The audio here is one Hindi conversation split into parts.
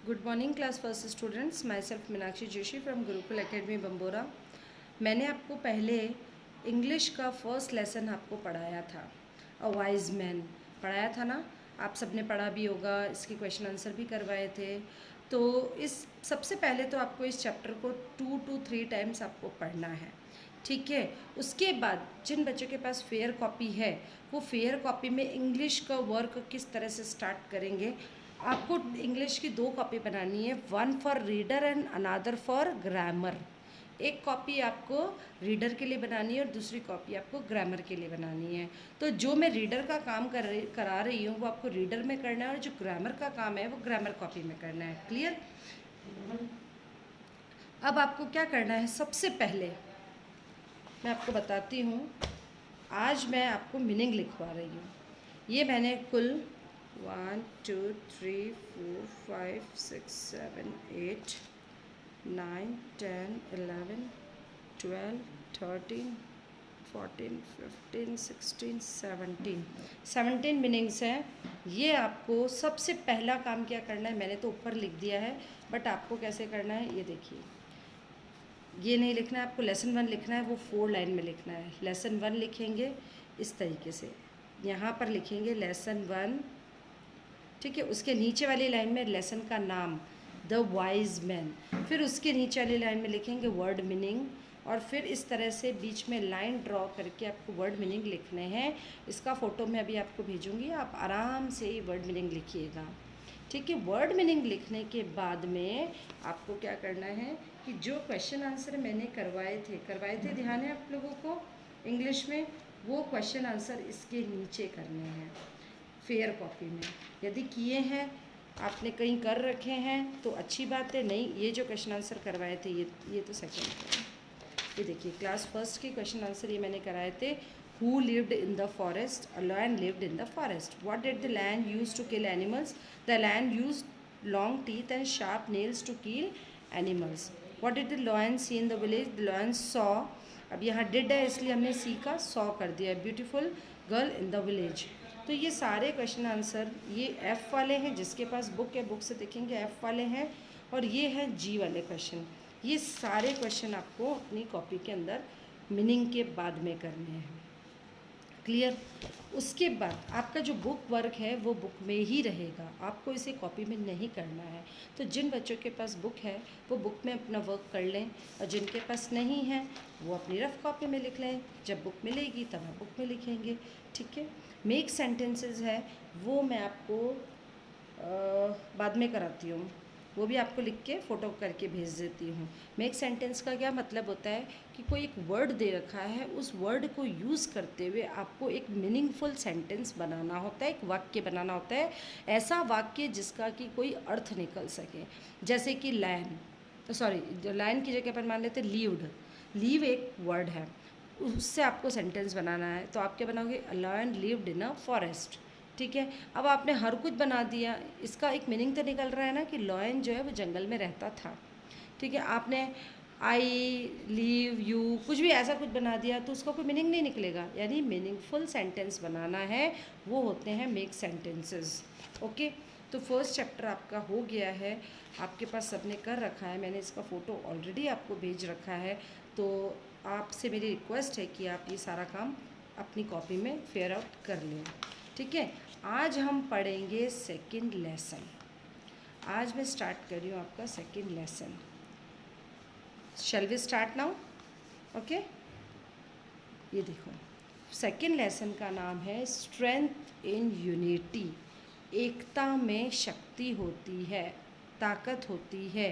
Good morning class first students, my self Meenakshi Joshi from Gurukul academy Bambora. मैंने आपको पहले इंग्लिश का फर्स्ट लेसन आपको पढ़ाया था, अ वाइज मैन पढ़ाया था ना। आप सबने पढ़ा भी होगा, इसके क्वेश्चन आंसर भी करवाए थे। तो इस सबसे पहले तो आपको इस चैप्टर को 2 to 3 टाइम्स आपको पढ़ना है, ठीक है। उसके बाद जिन बच्चों के पास फेयर कॉपी है वो फेयर कॉपी में इंग्लिश का वर्क किस तरह से स्टार्ट करेंगे। आपको इंग्लिश की 2 कॉपी बनानी है, one for reader and another for grammar. एक कॉपी आपको रीडर के लिए बनानी है और दूसरी कॉपी आपको ग्रामर के लिए बनानी है। तो जो मैं रीडर का काम करा रही हूँ वो आपको रीडर में करना है और जो ग्रामर का काम है वो ग्रामर कॉपी में करना है। क्लियर? अब आपको क्या करना है, सबसे पहले मैं आपको बताती हूँ। आज मैं आपको मीनिंग लिखवा रही हूँ। ये मैंने कुल 1 2 3 4 5 6 7 8 9 10 11 12 13 14 15 16 17 मीनिंग्स हैं। ये आपको सबसे पहला काम क्या करना है, मैंने तो ऊपर लिख दिया है, बट आपको कैसे करना है ये देखिए। ये नहीं लिखना है आपको, लेसन 1 लिखना है, वो 4 लाइन में लिखना है। लेसन 1 लिखेंगे इस तरीके से, यहाँ पर लिखेंगे लेसन 1, ठीक है। उसके नीचे वाली लाइन में लेसन का नाम द वाइज मैन, फिर उसके नीचे वाली लाइन में लिखेंगे वर्ड मीनिंग, और फिर इस तरह से बीच में लाइन ड्रॉ करके आपको वर्ड मीनिंग लिखने हैं। इसका फ़ोटो मैं अभी आपको भेजूँगी, आप आराम से ही वर्ड मीनिंग लिखिएगा, ठीक है। वर्ड मीनिंग लिखने के बाद में आपको क्या करना है कि जो क्वेश्चन आंसर मैंने करवाए थे ध्यान है आप लोगों को इंग्लिश में, वो क्वेश्चन आंसर इसके नीचे करने हैं फेयर कॉपी में। यदि किए हैं, आपने कहीं कर रखे हैं तो अच्छी बात है, नहीं ये जो क्वेश्चन आंसर करवाए थे ये तो सेकेंड है। ये देखिए क्लास फर्स्ट के क्वेश्चन आंसर ये मैंने कराए थे। Who lived in the forest? A lion lived in the forest. What did the lion use to kill animals? The lion used long teeth and sharp nails to kill animals. What did the lion see in the village? The lion saw, अब यहाँ did है इसलिए हमने see का saw कर दिया है, beautiful girl in the village। तो ये सारे क्वेश्चन आंसर ये F वाले हैं, जिसके पास बुक है बुक से देखेंगे F वाले हैं, और ये हैं G वाले क्वेश्चन। ये सारे क्वेश्चन आपको अपनी कॉपी के अंदर मीनिंग के बाद में करने हैं। क्लियर? उसके बाद आपका जो बुक वर्क है वो बुक में ही रहेगा, आपको इसे कॉपी में नहीं करना है। तो जिन बच्चों के पास बुक है वो बुक में अपना वर्क कर लें, और जिनके पास नहीं है वो अपनी रफ कॉपी में लिख लें। जब बुक मिलेगी तब आप बुक में लिखेंगे, ठीक है। मेक सेंटेंसेस है वो मैं आपको बाद में कराती हूँ, वो भी आपको लिख के फ़ोटो करके भेज देती हूँ। मेक सेंटेंस का क्या मतलब होता है कि कोई एक वर्ड दे रखा है, उस वर्ड को यूज़ करते हुए आपको एक मीनिंगफुल सेंटेंस बनाना होता है, एक वाक्य बनाना होता है, ऐसा वाक्य जिसका कि कोई अर्थ निकल सके। जैसे कि लायन, सॉरी लायन की जगह पर मान लेते लीव्ड, लीव एक वर्ड है, उससे आपको सेंटेंस बनाना है। तो आप क्या बनाओगे, a lion lived in a forest, ठीक है। अब आपने हर कुछ बना दिया, इसका एक मीनिंग तो निकल रहा है ना कि लॉयन जो है वो जंगल में रहता था, ठीक है। आपने आई लीव यू कुछ भी ऐसा कुछ बना दिया तो उसका कोई मीनिंग नहीं निकलेगा। यानी मीनिंगफुल सेंटेंस बनाना है, वो होते हैं मेक सेंटेंसेस। ओके, तो फर्स्ट चैप्टर आपका हो गया है, आपके पास सबने कर रखा है, मैंने इसका फ़ोटो ऑलरेडी आपको भेज रखा है। तो आपसे मेरी रिक्वेस्ट है कि आप ये सारा काम अपनी कॉपी में फेयर आउट कर लें, ठीक है। आज हम पढ़ेंगे सेकंड लेसन। आज मैं स्टार्ट कर रही हूँ आपका second lesson. Shall we start now? Okay, ये देखो सेकंड लेसन का नाम है स्ट्रेंथ इन यूनिटी। एकता में शक्ति होती है, ताकत होती है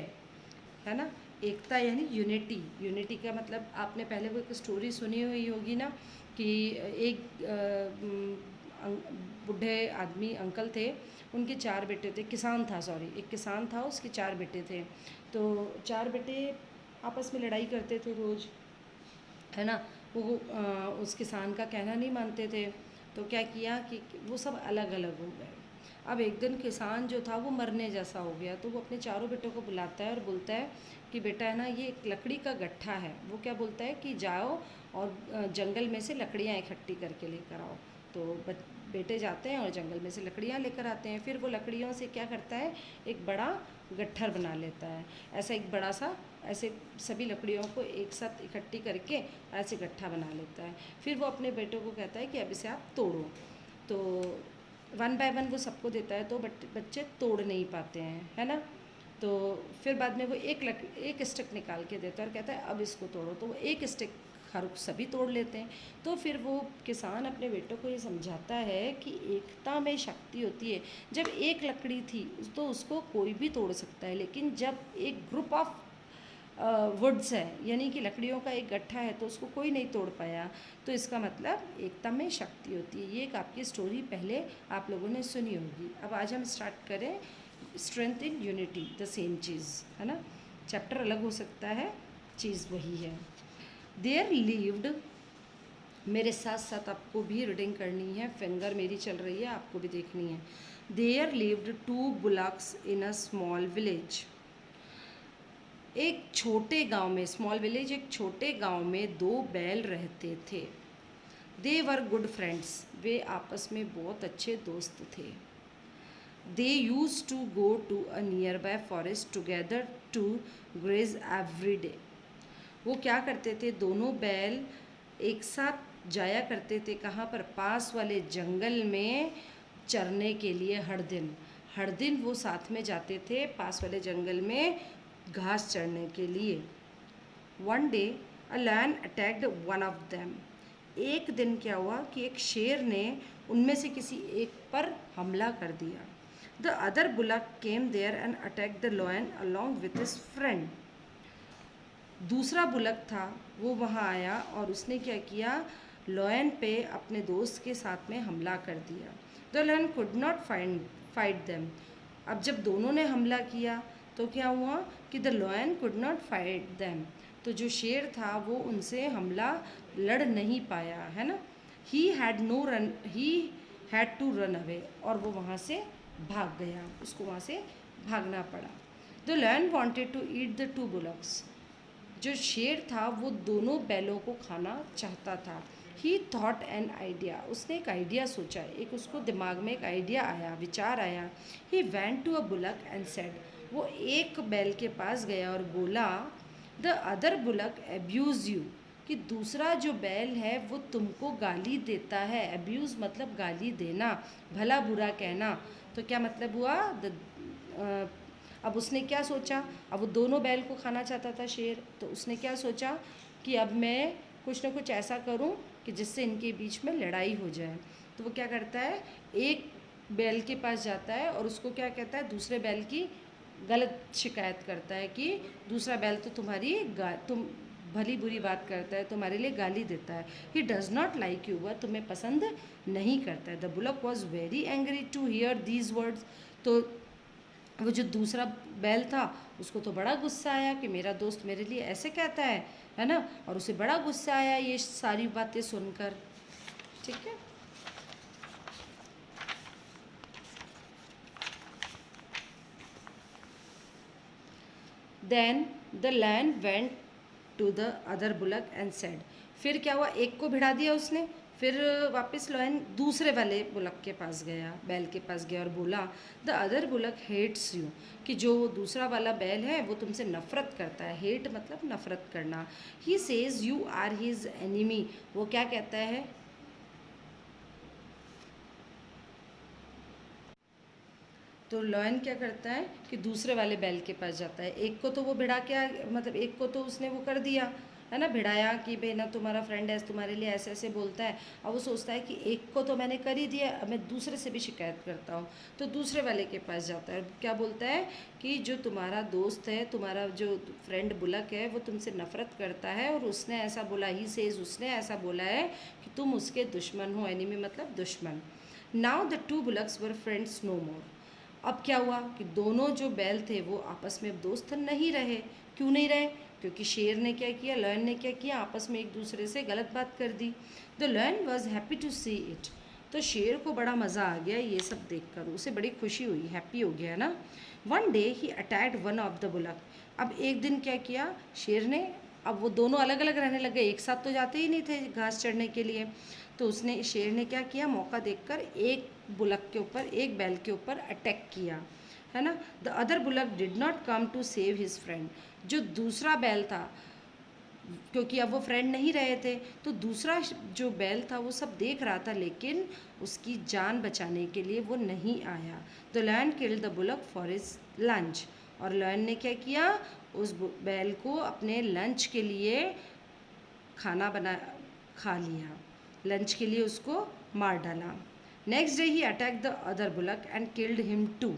ना। एकता यानी यूनिटी, यूनिटी का मतलब आपने पहले वो एक स्टोरी सुनी हुई होगी ना कि एक बूढ़े आदमी अंकल थे, उनके 4 बेटे थे, किसान था, सॉरी एक किसान था, उसके 4 बेटे थे। तो 4 बेटे आपस में लड़ाई करते थे रोज़, है ना। वो उस किसान का कहना नहीं मानते थे, तो क्या किया कि वो सब अलग अलग हो गए। अब एक दिन किसान जो था वो मरने जैसा हो गया, तो वो अपने चारों बेटों को बुलाता है और बोलता है कि बेटा है ना, ये एक लकड़ी का गट्ठा है। वो क्या बोलता है कि जाओ और जंगल में से लकड़ियाँ इकट्ठी करके लेकर आओ। तो बेटे जाते हैं और जंगल में से लकड़ियाँ लेकर आते हैं। फिर वो लकड़ियों से क्या करता है, एक बड़ा गट्ठर बना लेता है। ऐसा एक बड़ा सा, ऐसे सभी लकड़ियों को एक साथ इकट्ठी करके ऐसे गट्ठा बना लेता है। फिर वो अपने बेटों को कहता है कि अब इसे आप तोड़ो। तो 1 बाय 1 वो सबको देता है, तो बच्चे तोड़ नहीं पाते हैं, है ना। तो फिर बाद में वो एक स्टिक निकाल के देता है और कहता है अब इसको तोड़ो। तो वो एक स्टिक हर सभी तोड़ लेते हैं। तो फिर वो किसान अपने बेटों को ये समझाता है कि एकता में शक्ति होती है। जब एक लकड़ी थी तो उसको कोई भी तोड़ सकता है, लेकिन जब एक ग्रुप ऑफ वुड्स है, यानी कि लकड़ियों का एक गट्ठा है, तो उसको कोई नहीं तोड़ पाया। तो इसका मतलब एकता में शक्ति होती है। ये एक आपकी स्टोरी पहले आप लोगों ने सुनी होगी। अब आज हम स्टार्ट करें strength in unity, the same चीज़, है ना। चैप्टर अलग हो सकता है, चीज़ वही है। देयर लिव्ड, मेरे साथ साथ आपको भी रीडिंग करनी है, फिंगर मेरी चल रही है, आपको भी देखनी है। There lived 2 bullocks in a small village. एक छोटे गांव में, स्मॉल विलेज एक छोटे गांव में 2 बैल रहते थे। दे वर गुड फ्रेंड्स, वे आपस में बहुत अच्छे दोस्त थे। They used to go to a nearby forest together to graze every day. वो क्या करते थे, दोनों बैल एक साथ जाया करते थे, कहाँ पर, पास वाले जंगल में चरने के लिए। हर दिन वो साथ में जाते थे पास वाले जंगल में घास चरने के लिए। One day a lion attacked one of them. एक दिन क्या हुआ कि एक शेर ने उनमें से किसी एक पर हमला कर दिया। The other bullock came there and attacked the lion along with his friend. दूसरा बुलक था, वो वहाँ आया और उसने क्या किया, लॉयन पे अपने दोस्त के साथ में हमला कर दिया। The lion could not fight them. अब जब दोनों ने हमला किया तो क्या हुआ कि the lion could not fight them, तो जो शेर था वो उनसे हमला लड़ नहीं पाया, है ना। He had to run away, और वो वहाँ से भाग गया, उसको वहाँ से भागना पड़ा। The lion wanted to eat the 2 bullocks. जो शेर था वो दोनों बैलों को खाना चाहता था। ही थॉट एन आइडिया, उसने एक आइडिया सोचा, एक उसको दिमाग में एक आइडिया आया, विचार आया। He went to a bullock and said, वो एक बैल के पास गया और बोला, the other bullock abuse you, कि दूसरा जो बैल है वो तुमको गाली देता है। अब्यूज़ मतलब गाली देना, भला बुरा कहना। तो क्या मतलब हुआ, अब उसने क्या सोचा, अब वो दोनों बैल को खाना चाहता था शेर, तो उसने क्या सोचा कि अब मैं कुछ ना कुछ ऐसा करूं कि जिससे इनके बीच में लड़ाई हो जाए। तो वो क्या करता है, एक बैल के पास जाता है और उसको क्या कहता है, दूसरे बैल की गलत शिकायत करता है कि दूसरा बैल तो तुम भली बुरी बात करता है, तुम्हारे लिए गाली देता है। He does not like you, वह तुम्हें पसंद नहीं करता है। The bullock was very angry to hear these words. तो वो जो दूसरा बैल था उसको तो बड़ा गुस्सा आया कि मेरा दोस्त मेरे लिए ऐसे कहता है ना, और उसे बड़ा गुस्सा आया ये सारी बातें सुनकर। ठीक है, then the lion went to the other bullock and said, फिर क्या हुआ, एक को भिड़ा दिया उसने, फिर वापस लायन दूसरे वाले बुलक के पास गया, बैल के पास गया और बोला, the other bullock hates you, कि जो दूसरा वाला बैल है वो तुमसे नफ़रत करता है। हेट मतलब नफ़रत करना। He says you are his enemy, वो क्या कहता है, तो लॉयन क्या करता है कि दूसरे वाले बैल के पास जाता है। एक को तो वो भिड़ा के मतलब एक को तो उसने वो कर दिया, है ना, भिड़ाया कि भाई ना तुम्हारा फ्रेंड है, तुम्हारे लिए ऐसे ऐसे बोलता है। अब वो सोचता है कि एक को तो मैंने कर ही दिया, अब मैं दूसरे से भी शिकायत करता हूँ। तो दूसरे वाले के पास जाता है, क्या बोलता है कि जो तुम्हारा दोस्त है, तुम्हारा जो फ्रेंड बुलक है, वो तुमसे नफ़रत करता है और उसने ऐसा बोला, ही सेज, उसने ऐसा बोला है कि तुम उसके दुश्मन हो। एनिमी मतलब दुश्मन। Now the 2 bullocks were friends no more. अब क्या हुआ कि दोनों जो बैल थे वो आपस में दोस्त नहीं रहे। क्यों नहीं रहे, क्योंकि शेर ने क्या किया, लॉयन ने क्या किया, आपस में एक दूसरे से गलत बात कर दी। The lion was happy to see it, तो शेर को बड़ा मज़ा आ गया ये सब देखकर, उसे बड़ी खुशी हुई, हैप्पी हो गया ना। One day he attacked one of the bullock. अब एक दिन क्या किया शेर ने, अब वो दोनों अलग अलग रहने लगे, एक साथ तो जाते ही नहीं थे घास चढ़ने के लिए। तो उसने शेर ने क्या किया, मौका देखकर एक बुलक के ऊपर, एक बैल के ऊपर अटैक किया, है ना। The other bullock did not come to save his friend. जो दूसरा बैल था, क्योंकि अब वो फ्रेंड नहीं रहे थे, तो दूसरा जो बैल था वो सब देख रहा था, लेकिन उसकी जान बचाने के लिए वो नहीं आया। The lion killed the bullock for his lunch. और लायन ने क्या किया, उस बैल को अपने लंच के लिए खाना बना खा लिया, लंच के लिए उसको मार डाला। Next day he attack the other bullock and killed him too.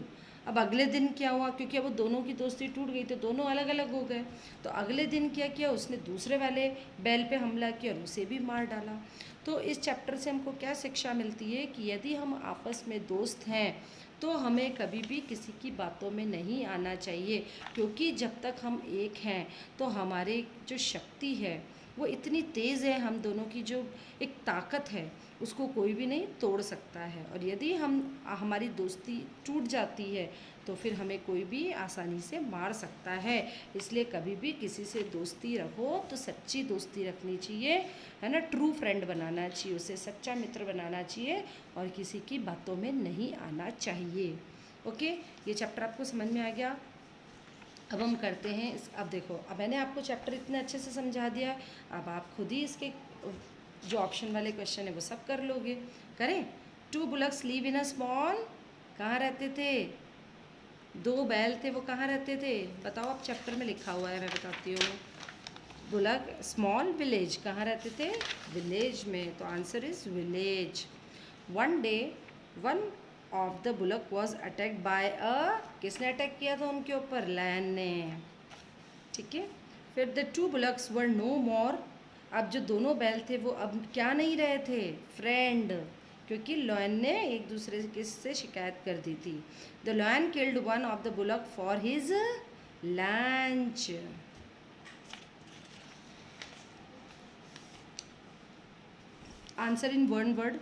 अब अगले दिन क्या हुआ, क्योंकि अब वो दोनों की दोस्ती टूट गई तो दोनों अलग अलग हो गए। तो अगले दिन क्या किया, उसने दूसरे वाले बैल पे हमला किया और उसे भी मार डाला। तो इस चैप्टर से हमको क्या शिक्षा मिलती है कि यदि हम आपस में दोस्त हैं तो हमें कभी भी किसी की बातों में नहीं आना चाहिए, क्योंकि जब तक हम एक हैं तो हमारे जो शक्ति है वो इतनी तेज़ है, हम दोनों की जो एक ताकत है उसको कोई भी नहीं तोड़ सकता है। और यदि हमारी दोस्ती टूट जाती है तो फिर हमें कोई भी आसानी से मार सकता है। इसलिए कभी भी किसी से दोस्ती रखो तो सच्ची दोस्ती रखनी चाहिए, है ना। ट्रू फ्रेंड बनाना चाहिए, उसे सच्चा मित्र बनाना चाहिए और किसी की बातों में नहीं आना चाहिए। ओके, ये चैप्टर आपको समझ में आ गया। अब हम करते हैं अब देखो, अब मैंने आपको चैप्टर इतने अच्छे से समझा दिया है, अब आप खुद ही इसके जो ऑप्शन वाले क्वेश्चन है वो सब कर लोगे। करें। Two bullocks live in a small, कहाँ रहते थे, दो बैल थे, वो कहाँ रहते थे बताओ। अब चैप्टर में लिखा हुआ है, मैं बताती हूँ। बुलक स्मॉल विलेज, कहाँ रहते थे, विलेज में। तो answer is village. One day one of the bullock was attacked by a, किसने अटैक किया था उनके ऊपर, लायन ने। ठीक है। फिर the two bullocks were no more, अब जो दोनों बैल थे वो अब क्या नहीं रहे थे, फ्रेंड, क्योंकि लॉयन ने एक दूसरे से शिकायत कर दी थी। The lion killed one of the bullock for his lunch. Answer in one word.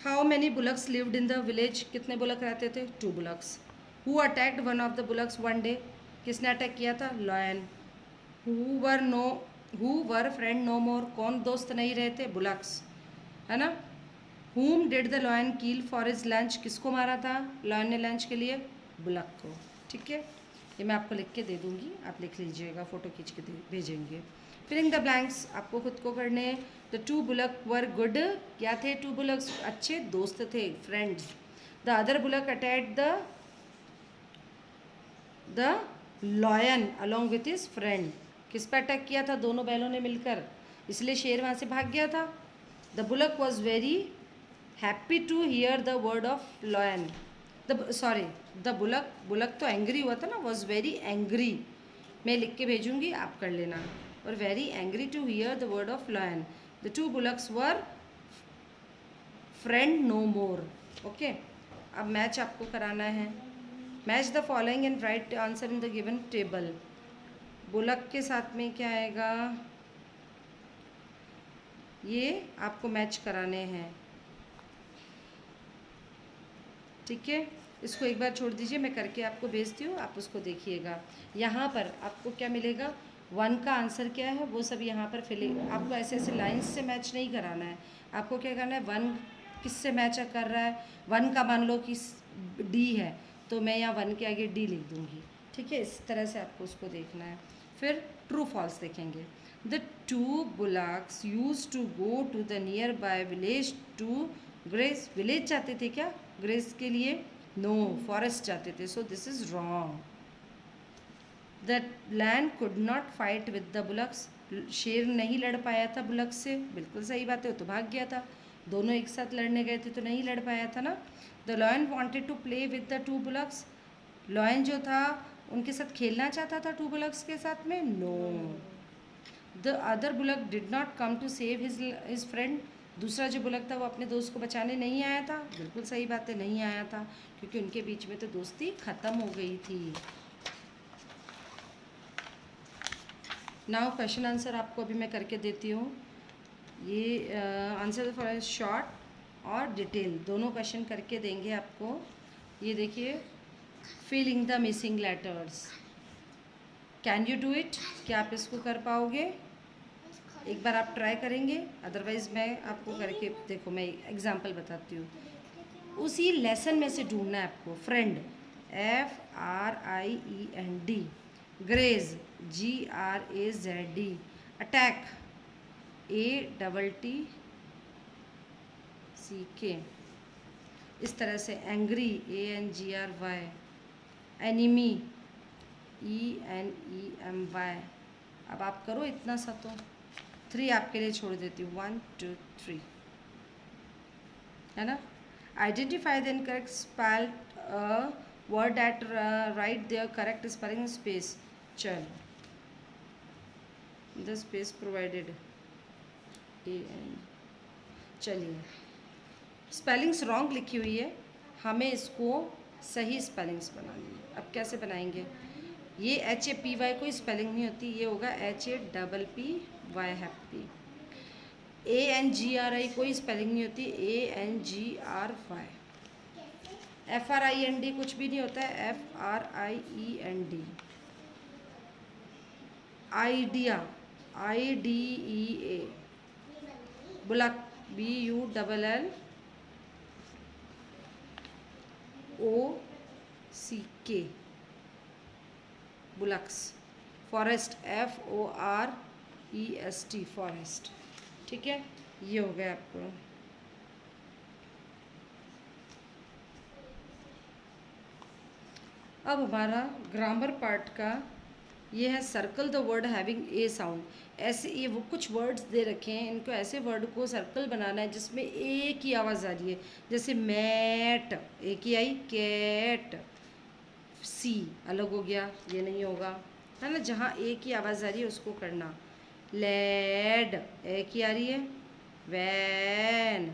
How many bullocks lived in the village, कितने बुलक रहते थे, two bullocks. Who attacked one of the bullocks one day, किसने अटैक किया था, lion. Who were friend no more, कौन दोस्त नहीं रहे थे, बुलक्स, है ना। Whom did the lion kill for his lunch, किसको मारा था लॉयन ने लंच के लिए, बुलक को। ठीक है, ये मैं आपको लिख के दे दूँगी, आप लिख लीजिएगा, फ़ोटो खींच के भेजेंगे। फिलिंग द ब्लैंक्स आपको खुद को करने। The two bullock were good, क्या थे टू बुलक्स, अच्छे दोस्त थे, friends. The other bullock attacked the lion along with his friend, किस पर अटैक किया था, दोनों बैलों ने मिलकर, इसलिए शेर वहाँ से भाग गया था। The bullock was very happy to hear the word of lion, the bullock तो एंग्री हुआ था ना, वॉज वेरी एंग्री, मैं लिख के भेजूंगी, आप कर लेना। और very angry to hear the word of lion. The two bullocks were friend no more. Okay, अब मैच आपको कराना है। Match the following and write answer in the given table. Bullock के साथ में क्या आएगा, ये आपको मैच कराने हैं। ठीक है, इसको एक बार छोड़ दीजिए, मैं करके आपको भेजती हूँ, आप उसको देखिएगा। यहाँ पर आपको क्या मिलेगा, वन का आंसर क्या है वो सब यहाँ पर फिलिंग, आपको ऐसे ऐसे लाइंस से मैच नहीं कराना है। आपको क्या करना है, वन किससे मैच कर रहा है, वन का मान लो कि डी है तो मैं यहाँ वन के आगे डी लिख दूँगी। ठीक है, इस तरह से आपको उसको देखना है। फिर ट्रू फॉल्स देखेंगे। The two bullocks use to go to the nearby village to graze, village जाते थे क्या ग्रेस के लिए, नो, फॉरेस्ट जाते थे, so this is wrong. The land could not fight with the bullocks, शेर नहीं लड़ पाया था बुलक्स से, बिल्कुल सही बात है, वो तो भाग गया था, दोनों एक साथ लड़ने गए थे तो नहीं लड़ पाया था ना। The lion wanted to play with the two bullocks, lion जो था उनके साथ खेलना चाहता था टू बुलक्स के साथ में, no. The other bullock did not come to save his friend, दूसरा जो बुलक था वो अपने दोस्त को बचाने नहीं आया था, बिल्कुल सही बात है, नहीं आया था, क्योंकि उनके बीच में तो दोस्ती ख़त्म हो गई थी। नाउ क्वेश्चन आंसर आपको अभी मैं करके देती हूँ। ये आंसर फॉर शॉर्ट और डिटेल दोनों क्वेश्चन करके देंगे आपको। ये देखिए, filling the missing letters, can you do it? क्या आप इसको कर पाओगे? एक बार आप ट्राई करेंगे, अदरवाइज़ मैं आपको करके देखो, मैं एग्जांपल बताती हूँ। उसी लेसन में से ढूंढना है आपको। Friend, FRIEND, graze, GRAZD, attack, ATTCK, इस तरह से एंग्री, ANGRY, एनिमी, ENEMY। अब आप करो इतना सा तो। 3 आपके लिए छोड़ देती हूँ, 1 2 3, है ना। Identify the incorrect spelled word at right there correct spelling space. चल, द स्पेस प्रोवाइडेड, AN। चलिए, स्पेलिंग्स रॉन्ग लिखी हुई है, हमें इसको सही स्पेलिंग्स बनानी है। अब कैसे बनाएंगे? ये HAPY कोई स्पेलिंग नहीं होती, ये होगा HAPPY, हैप्पी। ANGRI कोई स्पेलिंग नहीं होती, ANGRY। FRIEND कुछ भी नहीं होता है, FRIEND। Idea, IDEA। Bullock, BULLOCK, bullocks. Forest, FOREST, forest. ठीक है, ये हो गया आपको। अब हमारा ग्रामर पार्ट का ये है, circle the word having a sound. ऐसे ये वो कुछ वर्ड्स दे रखे हैं, इनको ऐसे वर्ड को सर्कल बनाना है जिसमें ए की आवाज़ आ रही है। जैसे मैट, ए की आई, कैट, सी अलग हो गया, ये नहीं होगा, है ना। जहाँ ए की आवाज़ आ रही है उसको करना। लेड, ए की आ रही है। वैन,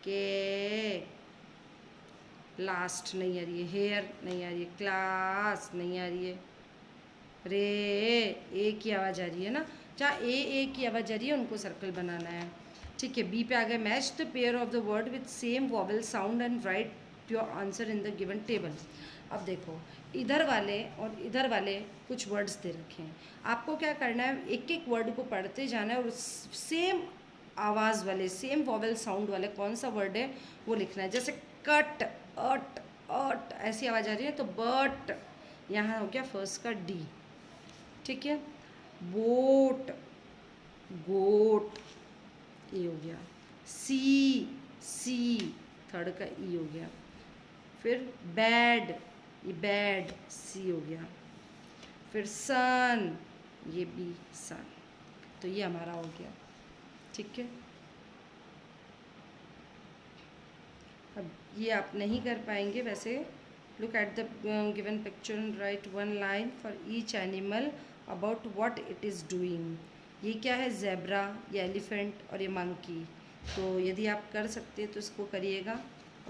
के, लास्ट नहीं आ रही है। हेयर नहीं आ रही है। क्लास नहीं आ रही है। रे, ए की आवाज़ आ रही है ना। जहाँ ए की आवाज़ आ रही है उनको सर्कल बनाना है। ठीक है, बी पे आ गए, match the pair of the word with same vowel sound and right your answer in the given table. अब देखो, इधर वाले और इधर वाले कुछ वर्ड्स दे रखे हैं, आपको क्या करना है, एक एक वर्ड को पढ़ते जाना है और सेम आवाज़ वाले, सेम वॉवल साउंड वाले कौन सा वर्ड है वो लिखना है। जैसे कट, अट, अट ऐसी आवाज़ आ रही है तो बट, यहाँ हो गया फर्स्ट का डी। ठीक है, बोट, गोट, ए हो गया। सी, थर्ड का ई हो गया। फिर बैड, ये बैड, सी हो गया। फिर सन, ये बी, सन। तो ये हमारा हो गया। ठीक है, अब ये आप नहीं कर पाएंगे वैसे। Look at the given picture and right one line for each animal about what it is doing. ये क्या है, ज़ेब्रा, ये एलिफेंट और ये मंकी। तो यदि आप कर सकते हैं तो इसको करिएगा।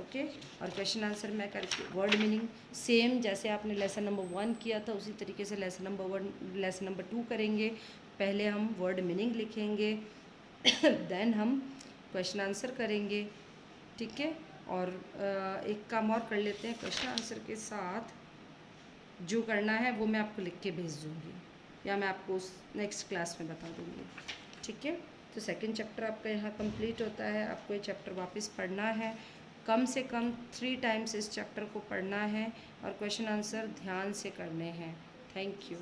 ओके, और क्वेश्चन आंसर मैं करके वर्ड मीनिंग सेम जैसे आपने लेसन नंबर 1 किया था उसी तरीके से लेसन नंबर 2 करेंगे। पहले हम वर्ड मीनिंग लिखेंगे देन हम क्वेश्चन आंसर करेंगे। ठीक है, और एक काम और कर लेते हैं, क्वेश्चन आंसर के साथ जो करना है वो मैं आपको लिख के भेज दूँगी या मैं आपको उस नेक्स्ट क्लास में बता दूँगी। ठीक है, तो सेकंड चैप्टर आपका यहाँ कंप्लीट होता है। आपको ये चैप्टर वापस पढ़ना है, कम से कम 3 टाइम्स इस चैप्टर को पढ़ना है और क्वेश्चन आंसर ध्यान से करने हैं। Thank you.